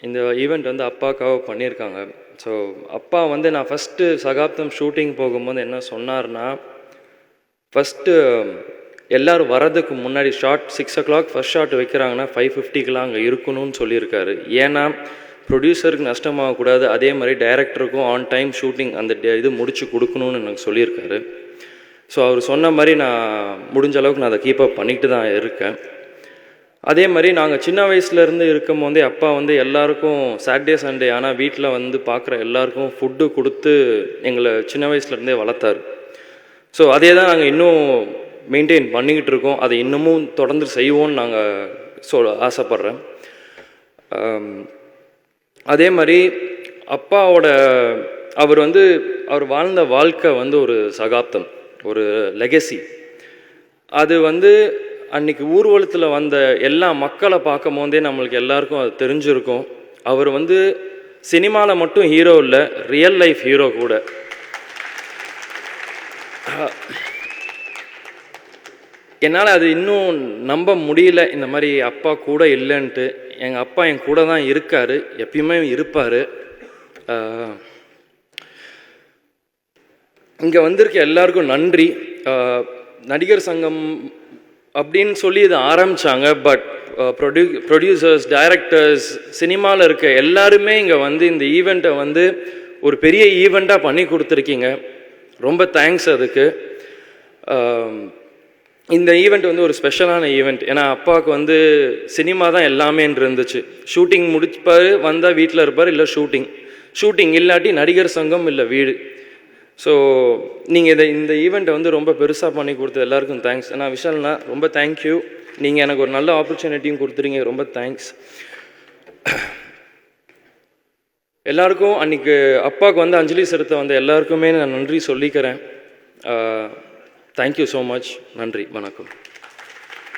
இந்த ஈவெண்ட் வந்து அப்பாவுக்காக பண்ணியிருக்காங்க. ஸோ அப்பா வந்து நான் ஃபஸ்ட்டு சகாப்தம் ஷூட்டிங் போகும்போது என்ன சொன்னார்னா, ஃபஸ்ட்டு எல்லோரும் வரதுக்கு முன்னாடி ஷாட் 6 o'clock ஃபஸ்ட் ஷாட் வைக்கிறாங்கன்னா 5:50க்கெலாம் அங்கே இருக்கணும்னு சொல்லியிருக்காரு. ஏன்னா ப்ரொடியூசருக்கு நஷ்டமாகக்கூடாது, அதே மாதிரி டைரக்டருக்கும் ஆன் டைம் ஷூட்டிங் அந்த இது முடிச்சு கொடுக்கணும்னு எனக்கு சொல்லியிருக்காரு. ஸோ அவர் சொன்ன மாதிரி நான் முடிஞ்ச அளவுக்கு நான் அதை கீப்பப் பண்ணிக்கிட்டு தான் இருக்கேன். அதே மாதிரி நாங்கள் சின்ன வயசுலேருந்து இருக்கும் போதே அப்பா வந்து எல்லாருக்கும் சாட்டர்டே சண்டே ஆனால் வீட்டில் வந்து பார்க்குற எல்லாருக்கும் ஃபுட்டு கொடுத்து எங்களை சின்ன வயசுலேருந்தே வளர்த்தார். ஸோ அதே தான் நாங்கள் இன்னும் மெயின்டைன் பண்ணிக்கிட்டு இருக்கோம். அதை இன்னமும் தொடர்ந்து செய்வோம்னு நாங்கள் ஆசைப்பட்றேன். அதே மாதிரி அவர் வாழ்ந்த வாழ்க்கை வந்து ஒரு சகாப்தம், ஒரு லெகசி. அது வந்து அன்றைக்கி ஊர்வலத்தில் வந்த எல்லா மக்களை பார்க்கும் போதே நம்மளுக்கு எல்லாருக்கும் அது தெரிஞ்சிருக்கும். அவர் வந்து சினிமாவில் மட்டும் ஹீரோ இல்லை, ரியல் லைஃப் ஹீரோ கூட. என்னால் அது இன்னும் நம்ப முடியல, இந்த மாதிரி அப்பா கூட இல்லைன்ட்டு. எங்கள் அப்பா என் கூட தான் இருக்கார், எப்பயுமே இருப்பார். இங்கே வந்திருக்க எல்லாருக்கும் நன்றி. நடிகர் சங்கம் அப்படின்னு சொல்லி இதை ஆரம்பித்தாங்க. பட் ப்ரொடியூசர்ஸ், டைரக்டர்ஸ், சினிமாவில் இருக்க எல்லாருமே இங்கே வந்து இந்த ஈவெண்ட்டை வந்து ஒரு பெரிய ஈவெண்ட்டாக பண்ணி கொடுத்துருக்கீங்க. ரொம்ப தேங்க்ஸ் அதுக்கு. இந்த ஈவெண்ட் வந்து ஒரு ஸ்பெஷலான ஈவெண்ட். ஏன்னா அப்பாவுக்கு வந்து சினிமா தான் எல்லாமேன்னு இருந்துச்சு. ஷூட்டிங் முடிப்பார், வந்தால் வீட்டில் இருப்பார், இல்லை ஷூட்டிங் இல்லாட்டி நடிகர் சங்கம் இல்லை வீடு. ஸோ நீங்கள் இந்த ஈவெண்ட்டை வந்து ரொம்ப பெருசாக பண்ணி கொடுத்தது எல்லாருக்கும் தேங்க்ஸ். நான் விஷால்ண்ணா ரொம்ப தேங்க்யூ. நீங்கள் எனக்கு ஒரு நல்ல ஆப்பர்ச்சுனிட்டியும் கொடுத்துறீங்க, ரொம்ப தேங்க்ஸ். எல்லாருக்கும் அன்றைக்கி அப்பாவுக்கு வந்து அஞ்சலி செலுத்த வந்த எல்லாருக்குமே நான் நன்றி சொல்லிக்கிறேன். Thank you so much. நன்றி, வணக்கம்.